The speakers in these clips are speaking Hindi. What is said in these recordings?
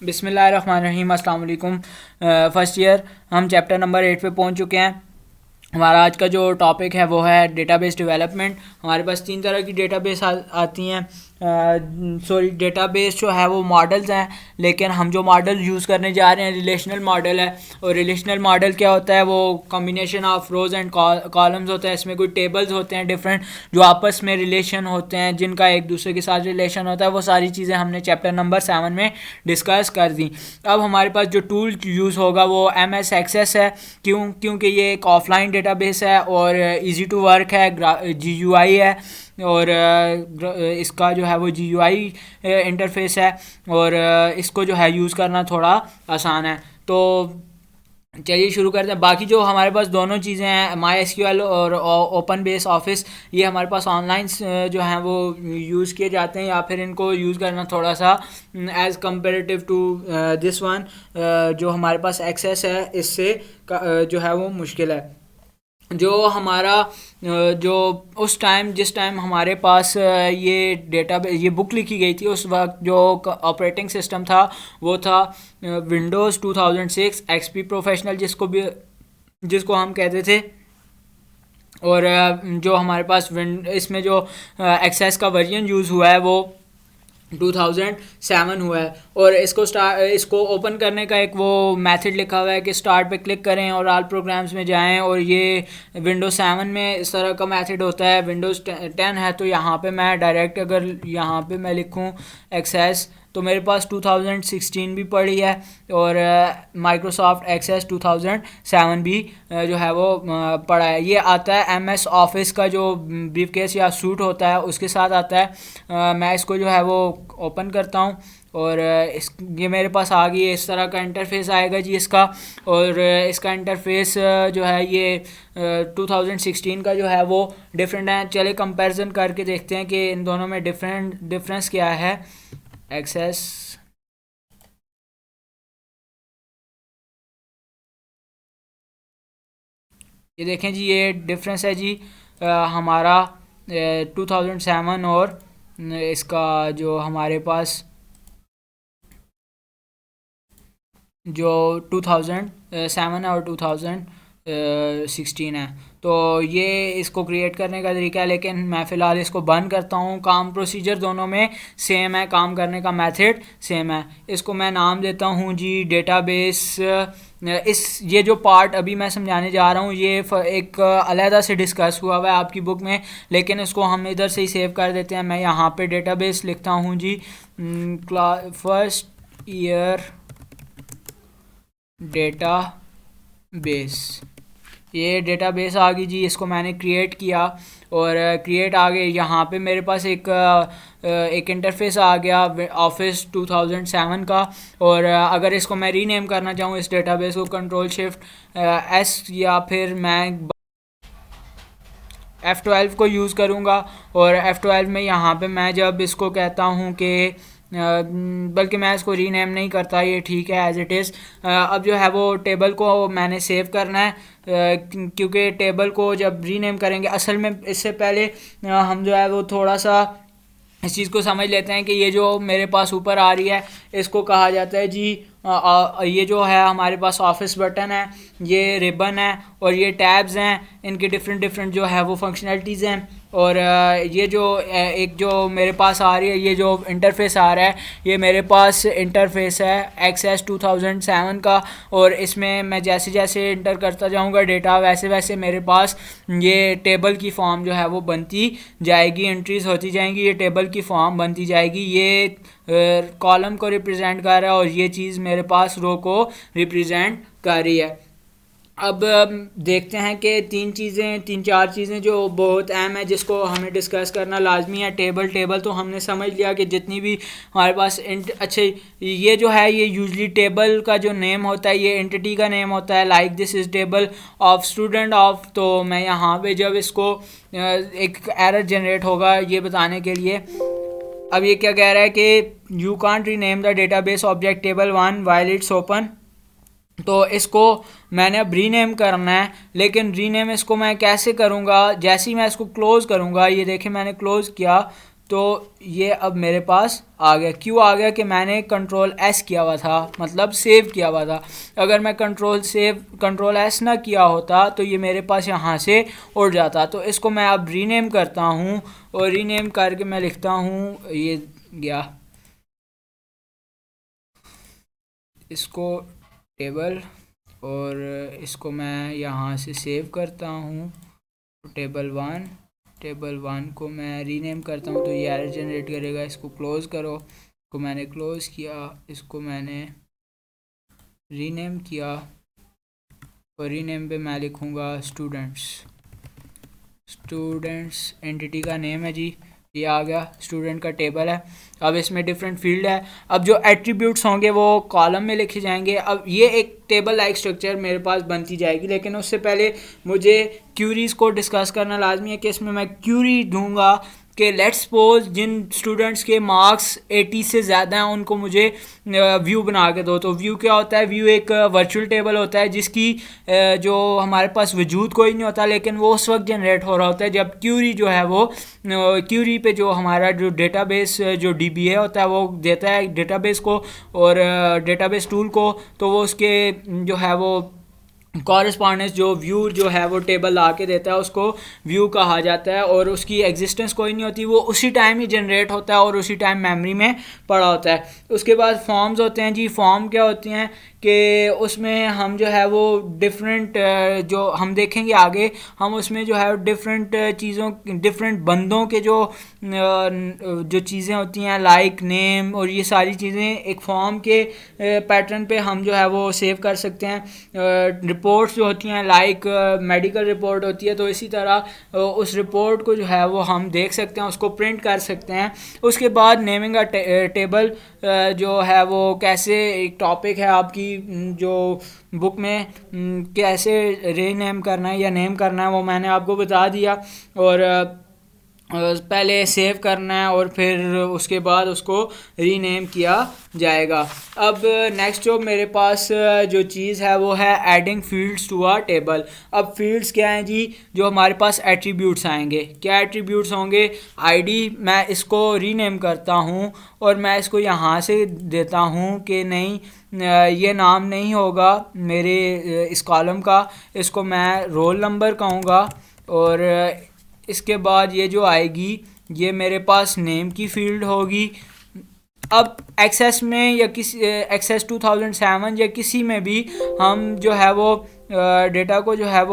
बिस्मिल्लाहिर्रहमानिर्रहीम। अस्सलाम वालेकुम। फ़र्स्ट ईयर हम चैप्टर नंबर 8 पे पहुंच चुके हैं। हमारा आज का जो टॉपिक है वो है डेटाबेस डेवलपमेंट। हमारे पास तीन तरह की डेटाबेस आती हैं। डेटाबेस जो है वो मॉडल्स हैं, लेकिन हम जो मॉडल यूज़ करने जा रहे हैं रिलेशनल मॉडल है। और रिलेशनल मॉडल क्या होता है? वो combination of rows and columns होता है। इसमें कोई टेबल्स होते हैं डिफरेंट जो आपस में रिलेशन होते हैं, जिनका एक दूसरे के साथ रिलेशन होता है। वो सारी चीज़ें हमने चैप्टर नंबर 7 में डिस्कस कर दी। अब हमारे पास जो टूल यूज़ होगा वो MS एक्सेस है। क्योंकि ये एक ऑफलाइन डेटाबेस है और इजी टू वर्क है, GUI है। और इसका जो है वो GUI इंटरफेस है। और इसको जो है यूज़ करना थोड़ा आसान है। तो चलिए शुरू करते हैं। बाकी जो हमारे पास दोनों चीज़ें हैं, MySQL और ओपन बेस ऑफिस, ये हमारे पास ऑनलाइन जो हैं वो यूज़ किए जाते हैं, या फिर इनको यूज़ करना थोड़ा सा as comparative to this one जो हमारे पास एक्सेस है, इससे जो है वो मुश्किल है। जो हमारा जो उस टाइम जिस टाइम हमारे पास ये बुक लिखी गई थी, उस वक्त जो ऑपरेटिंग सिस्टम था वो था विंडोज़ 2006 XP प्रोफेशनल, जिसको हम कहते थे। और जो हमारे पास इसमें जो एक्सेस का वर्जन यूज़ हुआ है वो 2007 हुआ है। और इसको ओपन करने का एक वो मेथड लिखा हुआ है कि स्टार्ट पे क्लिक करें और ऑल प्रोग्राम्स में जाएं। और ये विंडोज़ 7 में इस तरह का मेथड होता है। विंडोज़ 10 है तो यहाँ पे मैं डायरेक्ट अगर यहाँ पे मैं लिखूँ एक्सेस, तो मेरे पास 2016 भी पड़ी है। और माइक्रोसॉफ्ट एक्सेस 2007 भी जो है वो पड़ा है। ये आता है MS ऑफिस का जो ब्रीफकेस या सूट होता है उसके साथ आता है। मैं इसको जो है वो ओपन करता हूँ और ये मेरे पास आ गई है। इस तरह का इंटरफेस आएगा जी इसका। और इसका इंटरफेस जो है ये 2016 का जो है वो डिफरेंट है। चले कंपैरिजन करके देखते हैं कि इन दोनों में डिफरेंस क्या है। एक्सेस, ये देखें जी, ये डिफरेंस है जी हमारा 2007 और इसका जो हमारे पास जो 2007 है और 2016 है। तो ये इसको क्रिएट करने का तरीका है, लेकिन मैं फ़िलहाल इसको बंद करता हूँ। काम प्रोसीजर दोनों में सेम है, काम करने का मेथड सेम है। इसको मैं नाम देता हूँ जी डेटाबेस। ये जो पार्ट अभी मैं समझाने जा रहा हूँ ये एक अलहदा से डिस्कस हुआ हुआ है आपकी बुक में, लेकिन इसको हम इधर से ही सेव कर देते हैं। मैं यहाँ पे डेटाबेस लिखता हूँ जी, फर्स्ट ईयर डेटाबेस। ये डेटाबेस आ गई जी, इसको मैंने क्रिएट किया और क्रिएट आ गए। यहाँ पे मेरे पास एक इंटरफेस आ गया ऑफिस 2007 का। और अगर इसको मैं रीनेम करना चाहूँ इस डेटाबेस को, Ctrl+Shift+S, या फिर मैं F12 को यूज़ करूँगा। और F12 में यहाँ पे मैं जब इसको कहता हूँ कि बल्कि मैं इसको रीनेम नहीं करता, ये ठीक है एज इट इज़। अब जो है वो टेबल को मैंने सेव करना है, क्योंकि टेबल को जब रीनेम करेंगे, असल में इससे पहले हम जो है वो थोड़ा सा इस चीज़ को समझ लेते हैं कि ये जो मेरे पास ऊपर आ रही है इसको कहा जाता है जी ये जो है हमारे पास ऑफिस बटन है, ये रिबन है और ये टैब्स हैं। इनके डिफरेंट डिफरेंट जो है वो फंक्शनलिटीज़ हैं। और ये जो एक जो मेरे पास आ रही है, ये जो इंटरफेस आ रहा है, ये मेरे पास इंटरफेस है एक्सेस 2007 का। और इसमें मैं जैसे जैसे इंटर करता जाऊंगा डेटा, वैसे वैसे मेरे पास ये टेबल की फॉर्म जो है वो बनती जाएगी, एंट्रीज़ होती जाएंगी, ये टेबल की फॉर्म बनती जाएगी। ये कॉलम को रिप्रेजेंट कर रहा है और ये चीज़ मेरे पास रो को रिप्रेजेंट कर रही है। अब देखते हैं कि तीन चार चीज़ें जो बहुत अहम है जिसको हमें डिस्कस करना लाजमी है। टेबल तो हमने समझ लिया कि जितनी भी हमारे पास अच्छे, ये जो है ये यूजली टेबल का जो नेम होता है ये एंटिटी का नेम होता है। Like this is table of student of. तो मैं यहाँ पे जब इसको एक एरर जनरेट होगा ये बताने के लिए। अब ये क्या कह रहा है कि you can't rename the database object table 1 while it's open. तो इसको मैंने अब रीनेम करना है, लेकिन रीनेम इसको मैं कैसे करूँगा? जैसे ही मैं इसको क्लोज़ करूँगा, ये देखें मैंने क्लोज़ किया तो ये अब मेरे पास आ गया। क्यों आ गया? कि मैंने कंट्रोल एस किया हुआ था, मतलब सेव किया हुआ था। अगर मैं कंट्रोल एस ना किया होता तो ये मेरे पास यहाँ से उड़ जाता। तो इसको मैं अब रीनेम करता हूँ, और रीनेम करके मैं लिखता हूँ ये गया इसको टेबल, और इसको मैं यहाँ से सेव करता हूँ टेबल 1 को मैं रीनेम करता हूँ तो ये एरर जनरेट करेगा। इसको क्लोज़ करो, इसको मैंने क्लोज़ किया, इसको मैंने रीनेम किया, और रीनेम पे मैं लिखूँगा स्टूडेंट्स एंटिटी का नेम है जी, ये आ गया, स्टूडेंट का टेबल है। अब इसमें डिफरेंट फील्ड है। अब जो एट्रीब्यूट्स होंगे वो कॉलम में लिखे जाएंगे। अब ये एक टेबल लाइक स्ट्रक्चर मेरे पास बनती जाएगी, लेकिन उससे पहले मुझे क्यूरीज़ को डिस्कस करना लाजमी है कि इसमें मैं क्यूरी दूंगा कि लेट्स सपोज जिन स्टूडेंट्स के मार्क्स 80 से ज़्यादा हैं उनको मुझे व्यू बना के दो। तो व्यू क्या होता है? व्यू एक वर्चुअल टेबल होता है जिसकी जो हमारे पास वजूद कोई नहीं होता, लेकिन वो उस वक्त जनरेट हो रहा होता है जब क्यूरी जो है वो क्यूरी पे जो हमारा जो डेटाबेस जो DBA होता है वो देता है डेटाबेस को और डेटाबेस टूल को, तो वो उसके जो है वो कॉरस्पॉन्डेंस जो व्यू जो है वो टेबल ला के देता है, उसको व्यू कहा जाता है। और उसकी एग्जिस्टेंस कोई नहीं होती, वो उसी टाइम ही जनरेट होता है और उसी टाइम मेमोरी में पड़ा होता है। उसके बाद फॉर्म्स होते हैं जी। फॉर्म क्या होती हैं कि उसमें हम जो है वो डिफरेंट जो हम देखेंगे आगे, हम उसमें जो है डिफरेंट चीज़ों डिफरेंट बंदों के जो चीज़ें होती हैं लाइक नेम और ये सारी चीज़ें एक फॉर्म के पैटर्न पे हम जो है वो सेव कर सकते हैं। रिपोर्ट्स जो होती हैं लाइक मेडिकल रिपोर्ट होती है, तो इसी तरह उस रिपोर्ट को जो है वो हम देख सकते हैं, उसको प्रिंट कर सकते हैं। उसके बाद नेमिंग टेबल जो है वो कैसे एक टॉपिक है आपकी जो बुक में कैसे रीनेम करना है या नेम करना है वो मैंने आपको बता दिया। और पहले सेव करना है और फिर उसके बाद उसको रीनेम किया जाएगा। अब नेक्स्ट जो मेरे पास जो चीज़ है वो है adding fields to a table. अब फील्ड्स क्या हैं जी? जो हमारे पास एट्रीब्यूट्स आएंगे। क्या एट्रीब्यूट्स होंगे? आईडी, मैं इसको रीनेम करता हूँ और मैं इसको यहाँ से देता हूँ कि नहीं ये नाम नहीं होगा मेरे इस कॉलम का, इसको मैं रोल नंबर कहूँगा। और इसके बाद ये जो आएगी ये मेरे पास नेम की फील्ड होगी। अब एक्सेस में या किसी एक्सेस 2007 या किसी में भी हम जो है वो डेटा को जो है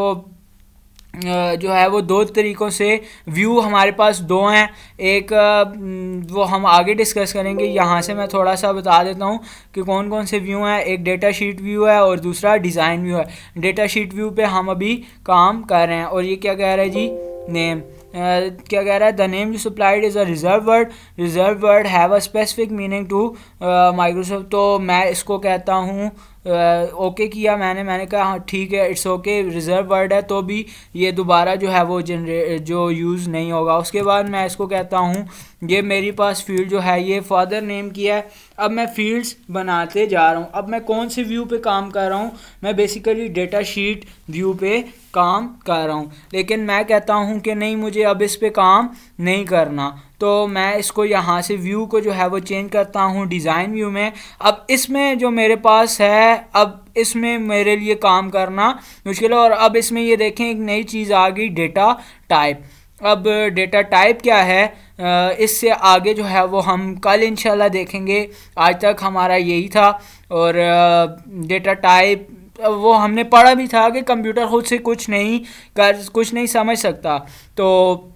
वो दो तरीक़ों से व्यू हमारे पास दो हैं। एक वो हम आगे डिस्कस करेंगे, यहाँ से मैं थोड़ा सा बता देता हूँ कि कौन कौन से व्यू हैं। एक डेटा शीट व्यू है और दूसरा डिज़ाइन व्यू है। डेटा शीट व्यू पे हम अभी काम कर रहे हैं। और ये क्या कह रहा है जी? नेम क्या कह रहा है? The name you supplied is a reserve word have a specific meaning to Microsoft. तो मैं इसको कहता हूँ ओके किया मैंने कहा हाँ ठीक है, इट्स ओके, रिजर्व वर्ड है तो भी ये दोबारा जो है वो जो यूज़ नहीं होगा। उसके बाद मैं इसको कहता हूँ ये मेरी पास फील्ड जो है ये फादर नेम किया है। अब मैं फील्ड्स बनाते जा रहा हूँ। अब मैं कौन से व्यू पे काम कर रहा हूँ? मैं बेसिकली डेटा शीट व्यू पे काम कर रहा हूँ, लेकिन मैं कहता हूँ कि नहीं मुझे अब इस पे काम नहीं करना, तो मैं इसको यहाँ से व्यू को जो है वो चेंज करता हूँ डिज़ाइन व्यू में। अब इसमें जो मेरे पास है, अब इसमें मेरे लिए काम करना मुश्किल है। और अब इसमें ये देखें एक नई चीज़ आ गई, डेटा टाइप। अब डेटा टाइप क्या है इससे आगे जो है वो हम कल इंशाल्लाह देखेंगे। आज तक हमारा यही था। और डेटा टाइप वो हमने पढ़ा भी था कि कंप्यूटर खुद से कुछ नहीं समझ सकता। तो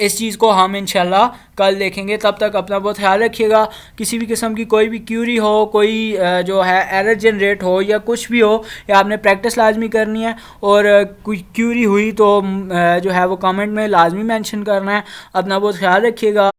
इस चीज़ को हम इंशाल्लाह कल देखेंगे। तब तक अपना बहुत ख्याल रखिएगा। किसी भी किस्म की कोई भी क्यूरी हो, कोई जो है एरर जनरेट हो या कुछ भी हो, या आपने प्रैक्टिस लाजमी करनी है और कोई क्यूरी हुई तो जो है वो कमेंट में लाजमी मेंशन करना है। अपना बहुत ख्याल रखिएगा।